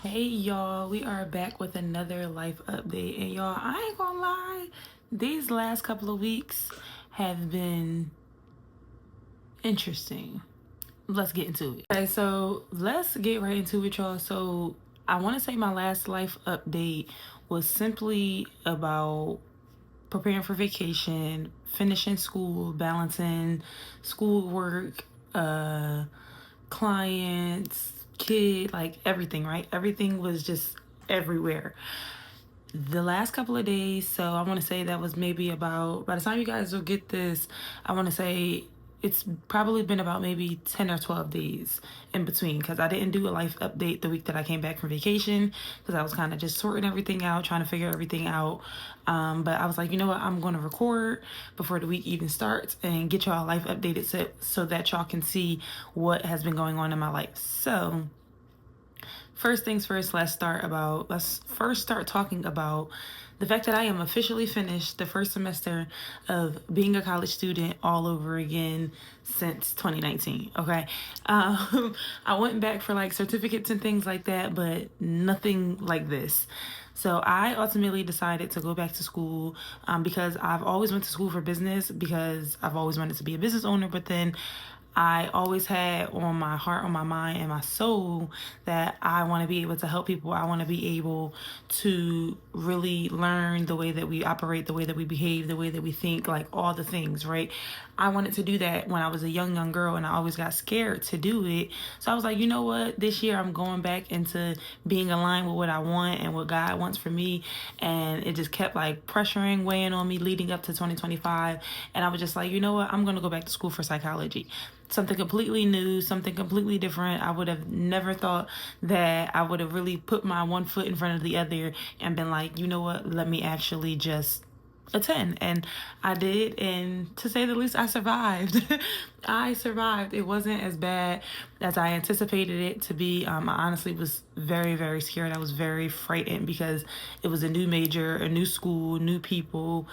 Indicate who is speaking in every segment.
Speaker 1: Hey y'all, we are back with another life update. And y'all, I ain't gonna lie, these last couple of weeks have been interesting. Let's get into it. Okay, so let's get right into it, y'all. So I want to say my last life update was simply about preparing for vacation, finishing school, balancing schoolwork, clients, kid, like everything, right? Everything was just everywhere. The last couple of days, so I want to say that was maybe about, by the time you guys will get this, I want to say it's probably been about maybe 10 or 12 days in between, because I didn't do a life update the week that I came back from vacation because I was kind of just sorting everything out, trying to figure everything out. But I was like, you know what, I'm going to record before the week even starts and get y'all life updated so that y'all can see what has been going on in my life. So first things first, let's first start talking about the fact that I am officially finished the first semester of being a college student all over again since 2019. Okay. I went back for like certificates and things like that, but nothing like this. So I ultimately decided to go back to school because I've always went to school for business because I've always wanted to be a business owner, but then I always had on my heart, on my mind, and my soul that I want to be able to help people. I want to be able to really learn the way that we operate, the way that we behave, the way that we think, like all the things, right? I wanted to do that when I was a young girl, and I always got scared to do it. So I was like, you know what? This year I'm going back into being aligned with what I want and what God wants for me. And it just kept like pressuring, weighing on me leading up to 2025. And I was just like, you know what? I'm going to go back to school for psychology, something completely new, something completely different. I would have never thought that I would have really put my one foot in front of the other and been like, you know what, let me actually just attend. And I did, and to say the least, I survived. I survived. It wasn't as bad as I anticipated it to be. I honestly was very scared. I was very frightened because it was a new major, a new school, new people.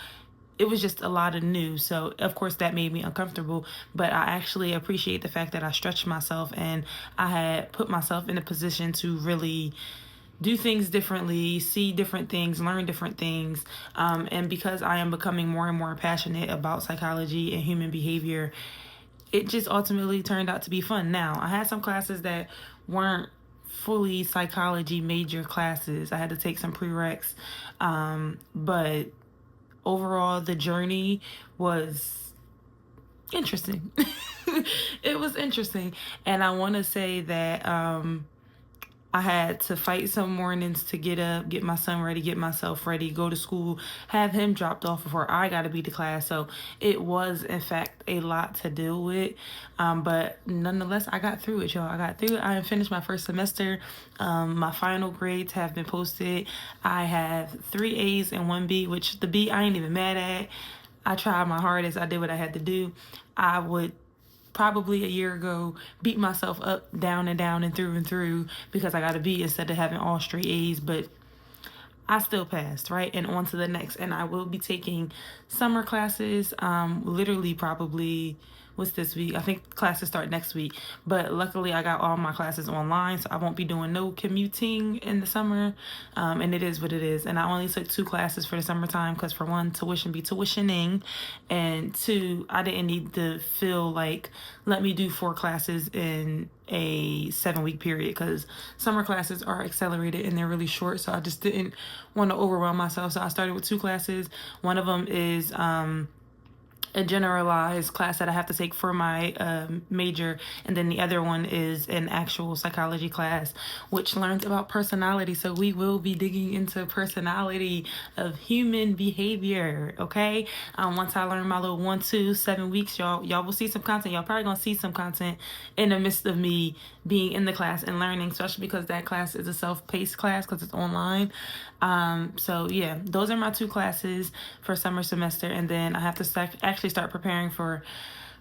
Speaker 1: It was just a lot of new. So of course that made me uncomfortable, but I actually appreciate the fact that I stretched myself and I had put myself in a position to really do things differently, see different things, learn different things. And because I am becoming more and more passionate about psychology and human behavior, it just ultimately turned out to be fun. Now, I had some classes that weren't fully psychology major classes. I had to take some prereqs, but overall the journey was interesting. It was interesting. And I want to say that I had to fight some mornings to get up, get my son ready, get myself ready, go to school, have him dropped off before I got to be to class. So it was, in fact, a lot to deal with. But nonetheless, I got through it, y'all. I got through it. I finished my first semester. My final grades have been posted. I have 3 A's and 1 B, which the B I ain't even mad at. I tried my hardest. I did what I had to do. I would probably a year ago beat myself up down and through because I got a B instead of having all straight A's, but I still passed, right? And on to the next. And I will be taking summer classes, literally probably, what's this week? I think classes start next week. But luckily I got all my classes online, so I won't be doing no commuting in the summer. And it is what it is. And I only took 2 classes for the summertime because for one, tuition be tuitioning. And 2, I didn't need to feel like, let me do 4 classes in a 7-week period because summer classes are accelerated and they're really short. So I just didn't want to overwhelm myself. So I started with 2 classes. One of them is a generalized class that I have to take for my major, and then the other one is an actual psychology class which learns about personality. So we will be digging into personality of human behavior. Okay, once I learn my little 1, 2, 7 weeks, y'all will see some content. Y'all probably gonna see some content in the midst of me being in the class and learning, especially because that class is a self-paced class because it's online. So yeah, those are my 2 classes for summer semester, and then I have to actually start preparing for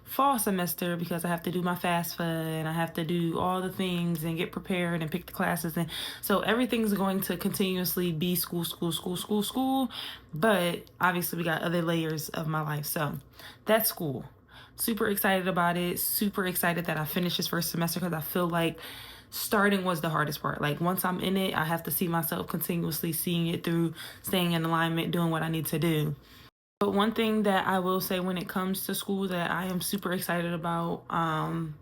Speaker 1: fall semester because I have to do my FAFSA and I have to do all the things and get prepared and pick the classes. And so everything's going to continuously be school. But obviously we got other layers of my life. So that's school. Super excited about it. Super excited that I finished this first semester because I feel like starting was the hardest part. Like once I'm in it, I have to see myself continuously seeing it through, staying in alignment, doing what I need to do. But one thing that I will say when it comes to school that I am super excited about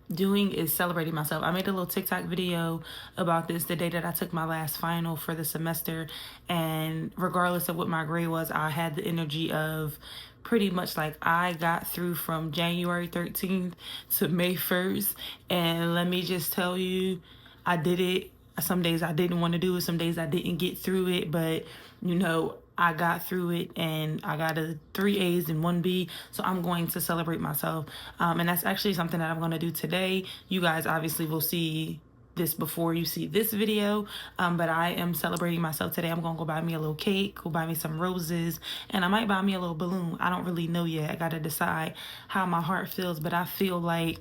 Speaker 1: doing is celebrating myself. I made a little TikTok video about this the day that I took my last final for the semester. And regardless of what my grade was, I had the energy of pretty much like I got through from January 13th to May 1st. And let me just tell you, I did it. Some days I didn't want to do it. Some days I didn't get through it. But, you know, I got through it and I got a 3 A's and 1 B. So I'm going to celebrate myself. And that's actually something that I'm going to do today. You guys obviously will see this before you see this video. But I am celebrating myself today. I'm going to go buy me a little cake, go buy me some roses, and I might buy me a little balloon. I don't really know yet. I got to decide how my heart feels. But I feel like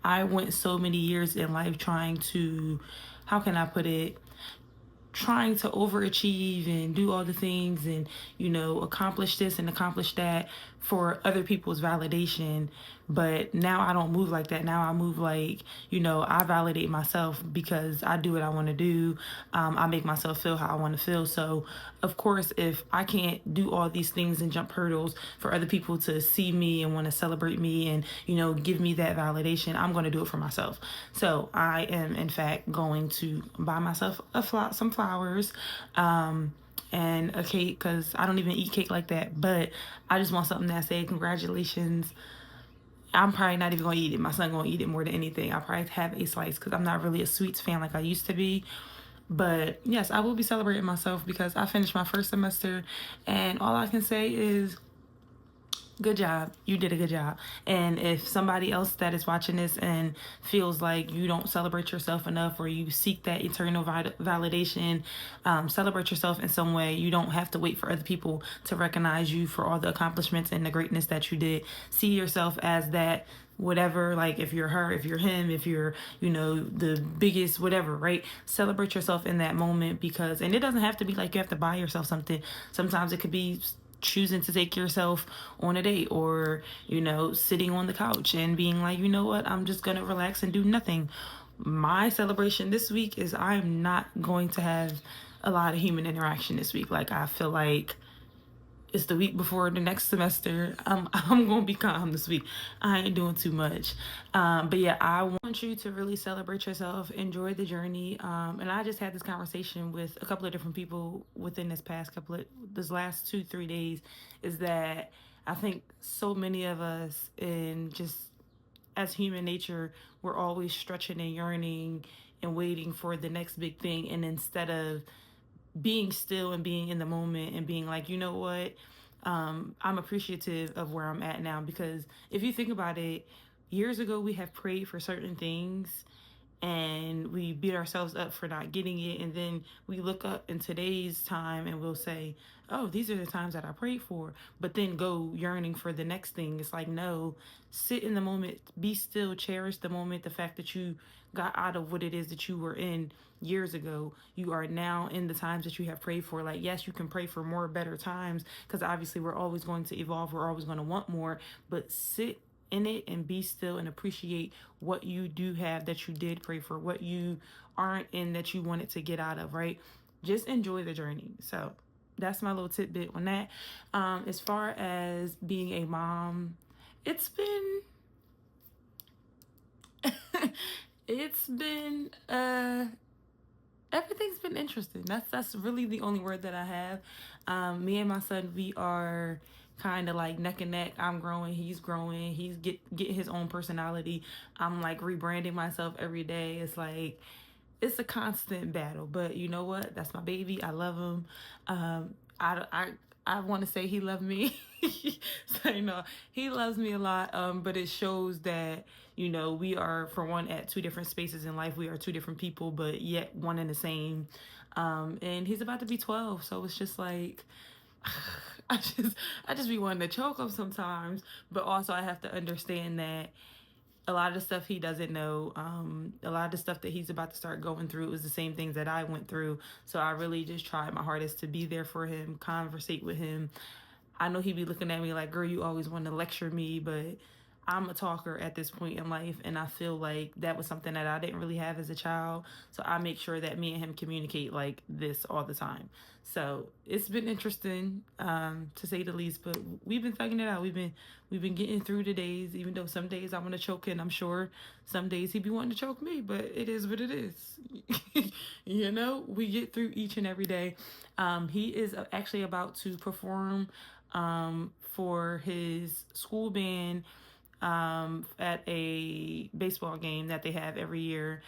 Speaker 1: I went so many years in life trying to, how can I put it? Trying to overachieve and do all the things and, you know, accomplish this and accomplish that for other people's validation. But now I don't move like that. Now I move like, you know, I validate myself because I do what I want to do. I make myself feel how I want to feel. So, of course, if I can't do all these things and jump hurdles for other people to see me and want to celebrate me and, you know, give me that validation, I'm going to do it for myself. So I am, in fact, going to buy myself some flowers. And a cake because I don't even eat cake like that. But I just want something that said congratulations. I'm probably not even going to eat it. My son going to eat it more than anything. I'll probably have a slice because I'm not really a sweets fan like I used to be. But yes, I will be celebrating myself because I finished my first semester. And all I can say is good job. You did a good job. And if somebody else that is watching this and feels like you don't celebrate yourself enough or you seek that eternal validation, celebrate yourself in some way. You don't have to wait for other people to recognize you for all the accomplishments and the greatness that you did. See yourself as that whatever, like if you're her, if you're him, if you're, you know, the biggest whatever, right? Celebrate yourself in that moment because, and it doesn't have to be like you have to buy yourself something. Sometimes it could be choosing to take yourself on a date or, you know, sitting on the couch and being like, you know what, I'm just going to relax and do nothing. My celebration this week is I'm not going to have a lot of human interaction this week. Like, I feel like it's the week before the next semester. I'm gonna be calm this week. I ain't doing too much. But yeah, I want you to really celebrate yourself, enjoy the journey. And I just had this conversation with a couple of different people within this last 2-3 days, is that I think so many of us in just as human nature, we're always stretching and yearning and waiting for the next big thing. And instead of being still and being in the moment and being like, you know what, I'm appreciative of where I'm at now. Because if you think about it, years ago we have prayed for certain things and we beat ourselves up for not getting it, and then we look up in today's time and we'll say, oh, these are the times that I prayed for, but then go yearning for the next thing. It's like, no, sit in the moment, be still, cherish the moment. The fact that you got out of what it is that you were in years ago, you are now in the times that you have prayed for. Like, yes, you can pray for more better times because obviously we're always going to evolve, we're always going to want more, but sit in it and be still and appreciate what you do have that you did pray for, what you aren't in that you wanted to get out of, right? Just enjoy the journey. So that's my little tidbit on that. As far as being a mom, it's been it's been everything's been interesting. That's really the only word that I have. Me and my son, we are kind of like neck and neck. I'm growing, he's growing, he's getting his own personality. I'm like rebranding myself every day. It's like it's a constant battle, but you know what? That's my baby. I love him. I want to say he loved me. So, you know, he loves me a lot. But it shows that, you know, we are, for one, at two different spaces in life. We are two different people, but yet one and the same. And he's about to be 12. So it's just like, I just be wanting to choke him sometimes. But also I have to understand that a lot of the stuff he doesn't know, a lot of the stuff that he's about to start going through is the same things that I went through. So I really just tried my hardest to be there for him, conversate with him. I know he'd be looking at me like, girl, you always want to lecture me, but I'm a talker at this point in life, and I feel like that was something that I didn't really have as a child. So I make sure that me and him communicate like this all the time. So it's been interesting, to say the least. But we've been thugging it out. We've been getting through the days, even though some days I want to choke him. I'm sure some days he'd be wanting to choke me, but it is what it is. We get through each and every day. He is actually about to perform for his school band at a baseball game that they have every year.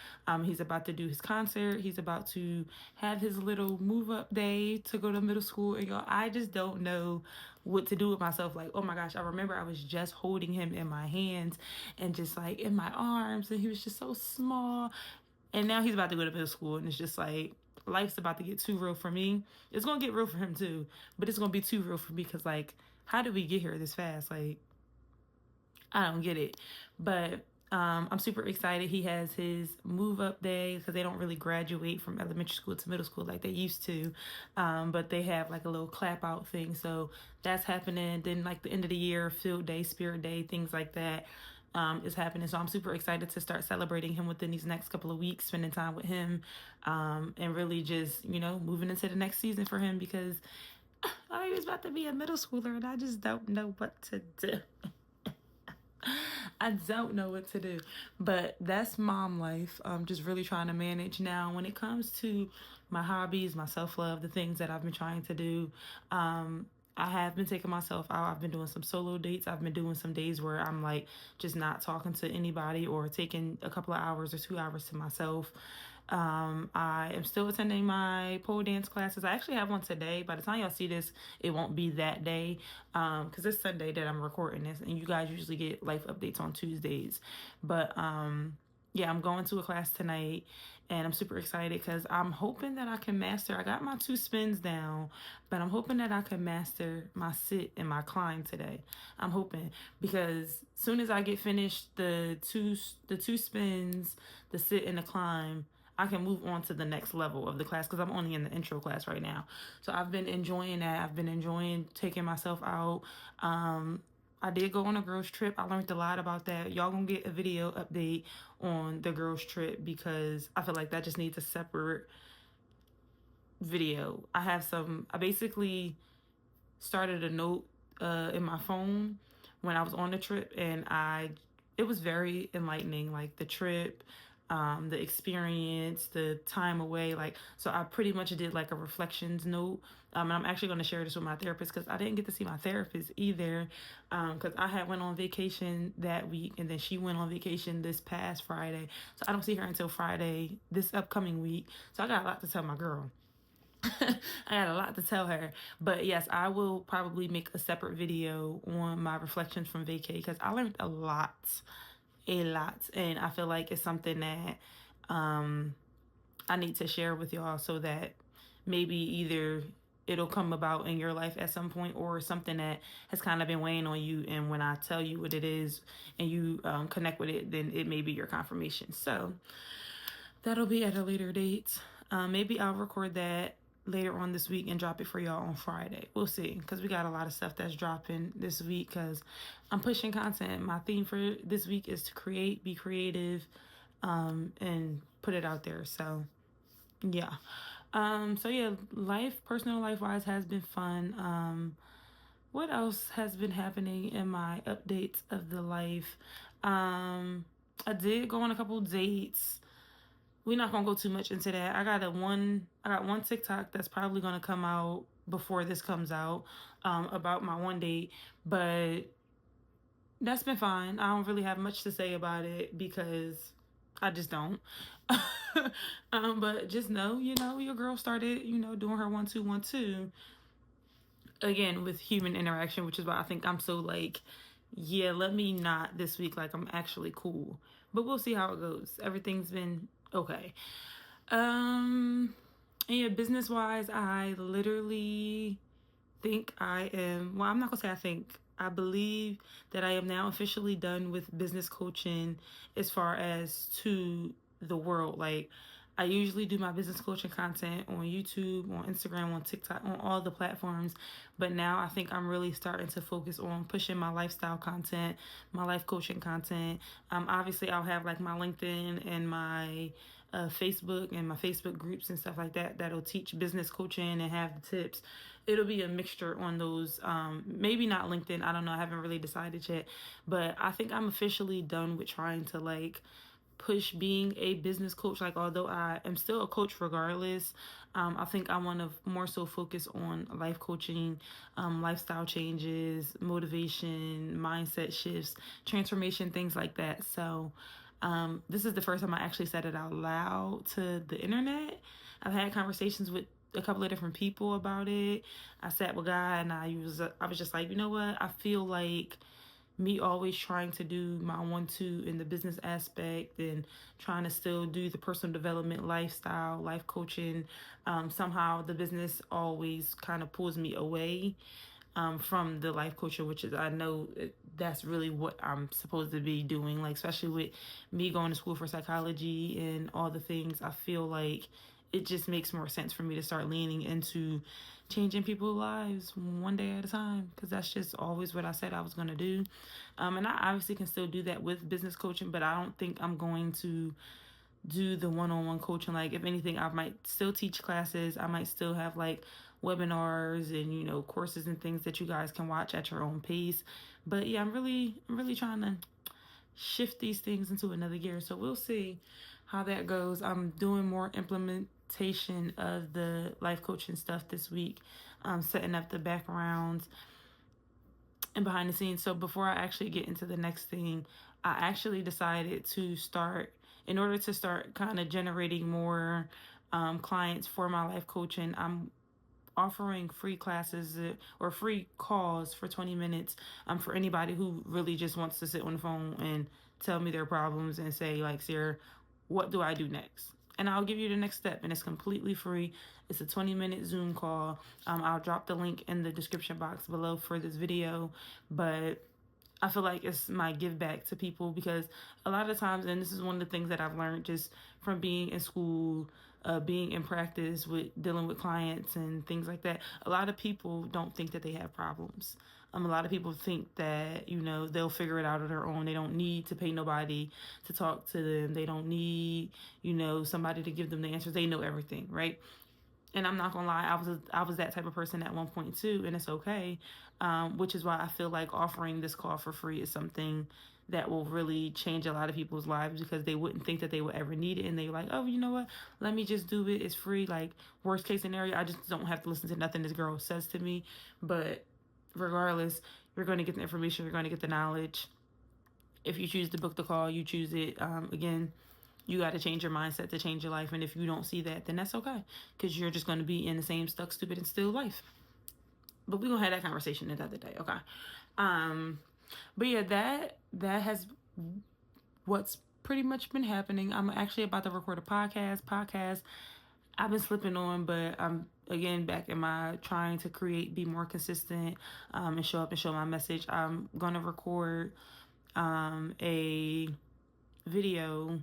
Speaker 1: He's about to do his concert. He's about to have his little move up day to go to middle school. And y'all, I just don't know what to do with myself. Like, oh my gosh, I remember I was just holding him in my hands and just like in my arms, and he was just so small. And now he's about to go to middle school, and it's just like life's about to get too real for me. It's gonna get real for him too, but it's gonna be too real for me because like, how did we get here this fast? Like, I don't get it. But I'm super excited. He has his move up day because they don't really graduate from elementary school to middle school like they used to. But they have like a little clap out thing. So that's happening. Then like the end of the year, field day, spirit day, things like that is happening. So I'm super excited to start celebrating him within these next couple of weeks, spending time with him, and really just, moving into the next season for him because he's about to be a middle schooler and I just don't know what to do. I don't know what to do, but that's mom life. I'm just really trying to manage now. When it comes to my hobbies, my self-love, the things that I've been trying to do, I have been taking myself out. I've been doing some solo dates. I've been doing some days where I'm like just not talking to anybody or taking a couple of hours or 2 hours to myself. I am still attending my pole dance classes. I actually have one today. By the time y'all see this, it won't be that day, because it's Sunday that I'm recording this, and you guys usually get life updates on Tuesdays. But yeah, I'm going to a class tonight, and I'm super excited because I'm hoping that I can master. I got my 2 spins down, but I'm hoping that I can master my sit and my climb today. I'm hoping because soon as I get finished the two spins, the sit and the climb, I can move on to the next level of the class because I'm only in the intro class right now. So I've been enjoying that. I've been enjoying taking myself out. I did go on a girls trip. I learned a lot about that. Y'all gonna get a video update on the girls trip because I feel like that just needs a separate video. I basically started a note in my phone when I was on the trip, and it was very enlightening, like the trip, the experience, the time away. Like, so I pretty much did like a reflections note. And I'm actually going to share this with my therapist because I didn't get to see my therapist either. Because I had went on vacation that week, and then she went on vacation this past Friday. So I don't see her until Friday this upcoming week. So I got a lot to tell my girl. I got a lot to tell her. But yes, I will probably make a separate video on my reflections from vacay because I learned a lot. And I feel like it's something that I need to share with y'all so that maybe either it'll come about in your life at some point or something that has kind of been weighing on you. And when I tell you what it is and you connect with it, then it may be your confirmation. So that'll be at a later date. Maybe I'll record that later on this week and drop it for y'all on Friday. We'll see, because we got a lot of stuff that's dropping this week because I'm pushing content. My theme for this week is to create, be creative, and put it out there. So yeah. So yeah, personal life wise has been fun. What else has been happening in my updates of the life? I did go on a couple dates. We're not gonna go too much into that. I got one TikTok that's probably gonna come out before this comes out, about my one date, but that's been fine. I don't really have much to say about it because I just don't. But just know, your girl started, doing her 1-2-1-2 again with human interaction, which is why I think I'm so like, yeah, let me not this week. Like, I'm actually cool, but we'll see how it goes. Everything's been okay. And yeah, business wise, I literally think I am, well, I'm not gonna say I believe that I am now officially done with business coaching as far as to the world. Like, I usually do my business coaching content on YouTube, on Instagram, on TikTok, on all the platforms. But now I think I'm really starting to focus on pushing my lifestyle content, my life coaching content. Obviously, I'll have like my LinkedIn and my Facebook and my Facebook groups and stuff like that that'll teach business coaching and have the tips. It'll be a mixture on those. Maybe not LinkedIn. I don't know. I haven't really decided yet. But I think I'm officially done with trying to like push being a business coach. Like, although I am still a coach regardless, I think I want to more so focus on life coaching, lifestyle changes, motivation, mindset shifts, transformation, things like that. So this is the first time I actually said it out loud to the internet. I've had conversations with a couple of different people about it. I sat with God and I was just like, you know what? I feel like me always trying to do my 1-2 in the business aspect and trying to still do the personal development, lifestyle, life coaching. Somehow the business always kind of pulls me away from the life coaching, which is, I know that's really what I'm supposed to be doing. Like, especially with me going to school for psychology and all the things, I feel like it just makes more sense for me to start leaning into changing people's lives one day at a time, because that's just always what I said I was going to do. And I obviously can still do that with business coaching, but I don't think I'm going to do the one-on-one coaching. Like, if anything, I might still teach classes. I might still have like webinars and, you know, courses and things that you guys can watch at your own pace. But yeah, I'm really trying to shift these things into another gear. So we'll see how that goes. I'm doing more implementation of the life coaching stuff this week, setting up the backgrounds and behind the scenes. So before I actually get into the next thing, I actually decided to start, in order to start kind of generating more clients for my life coaching, I'm offering free classes or free calls for 20 minutes for anybody who really just wants to sit on the phone and tell me their problems and say, like, Sarah, what do I do next? And I'll give you the next step, and it's completely free. It's a 20-minute Zoom call. I'll drop the link in the description box below for this video, but I feel like it's my give back to people, because a lot of times, and this is one of the things that I've learned just from being in school, being in practice with dealing with clients and things like that, a lot of people don't think that they have problems. A lot of people think that, you know, they'll figure it out on their own. They don't need to pay nobody to talk to them. They don't need, you know, somebody to give them the answers. They know everything, right? And I'm not gonna lie, I was that type of person at one point too, and it's okay. Which is why I feel like offering this call for free is something that will really change a lot of people's lives, because they wouldn't think that they would ever need it, and they're like, oh, you know what? Let me just do it. It's free. Like, worst case scenario, I just don't have to listen to nothing this girl says to me. But regardless, you're going to get the information. You're going to get the knowledge. If you choose to book the call, you choose it. Again, you got to change your mindset to change your life. And if you don't see that, then that's okay, because you're just going to be in the same stuck, stupid, and still life. But we're going to have that conversation another day, okay? But yeah, that has what's pretty much been happening. I'm actually about to record a podcast. I've been slipping on, but I'm again back in my trying to be more consistent, and show up and show my message. I'm going to record a video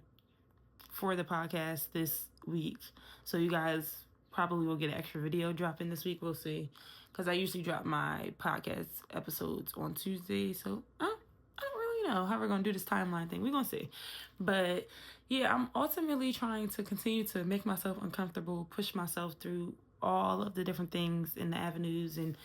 Speaker 1: for the podcast this week, so you guys probably will get an extra video dropping this week. We'll see, because I usually drop my podcast episodes on Tuesday, so I don't really know how we're gonna do this timeline thing. We're gonna see. But yeah, I'm ultimately trying to continue to make myself uncomfortable, push myself through all of the different things and the avenues and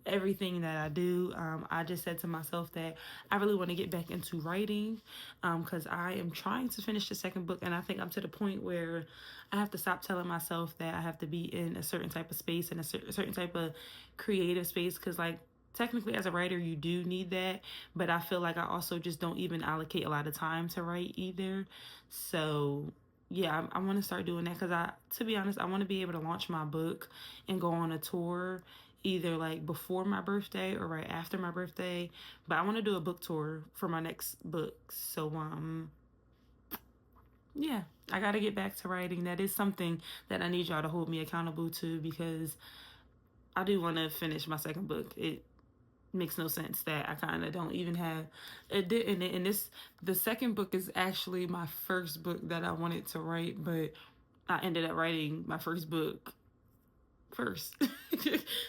Speaker 1: everything that I do. I just said to myself that I really want to get back into writing, because I am trying to finish the second book, and I think I'm to the point where I have to stop telling myself that I have to be in a certain type of space and a certain type of creative space, because like technically as a writer you do need that, but I feel like I also just don't even allocate a lot of time to write either. So yeah, I want to start doing that, because to be honest, I want to be able to launch my book and go on a tour either like before my birthday or right after my birthday. But I want to do a book tour for my next book. So yeah, I got to get back to writing. That is something that I need y'all to hold me accountable to, because I do want to finish my second book. It makes no sense that I kind of don't even have it. And the second book is actually my first book that I wanted to write, but I ended up writing my first book first.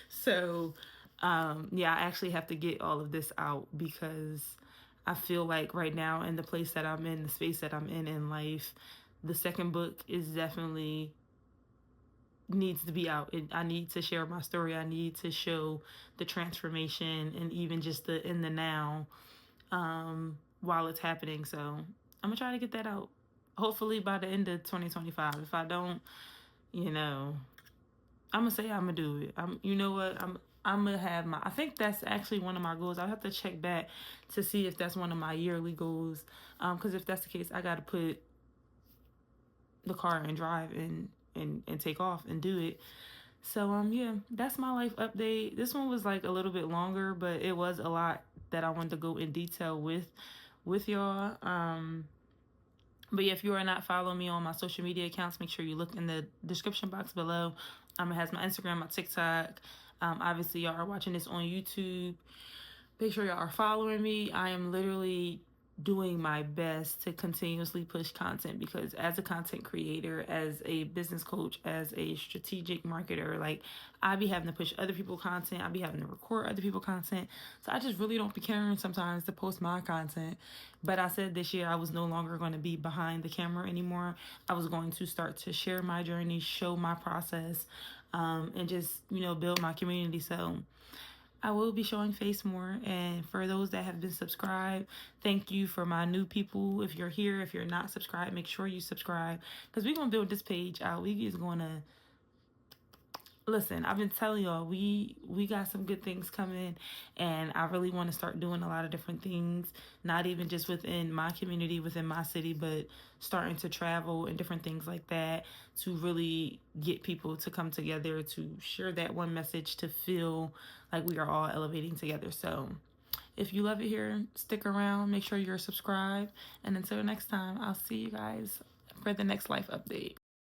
Speaker 1: So, yeah, I actually have to get all of this out because I feel like right now, in the place that I'm in, the space that I'm in life, the second book is definitely needs to be out. I need to share my story. I need to show the transformation and even just the in the now, while it's happening. So I'm gonna try to get that out. Hopefully by the end of 2025. If I don't, you know, I'm gonna say I'm gonna do it. You know what? I'm gonna have my. I think that's actually one of my goals. I have to check back to see if that's one of my yearly goals. Because if that's the case, I gotta put the car and drive and take off and do it. So yeah, that's my life update. This one was like a little bit longer, but it was a lot that I wanted to go in detail with y'all. But yeah, if you are not following me on my social media accounts, make sure you look in the description box below. It has my Instagram, my TikTok. Obviously, y'all are watching this on YouTube. Make sure y'all are following me. I am literally doing my best to continuously push content because as a content creator, as a business coach, as a strategic marketer, like I be having to push other people's content. I be having to record other people's content. So I just really don't be caring sometimes to post my content. But I said this year I was no longer going to be behind the camera anymore. I was going to start to share my journey, show my process, and just, build my community. So I will be showing face more. And for those that have been subscribed, thank you. For my new people, if you're here, if you're not subscribed, make sure you subscribe because we're going to build this page out. We is going to listen. I've been telling y'all we got some good things coming, and I really want to start doing a lot of different things, not even just within my community, within my city, but starting to travel and different things like that to really get people to come together to share that one message, to feel like we are all elevating together. So if you love it here, stick around, make sure you're subscribed, and until next time, I'll see you guys for the next life update.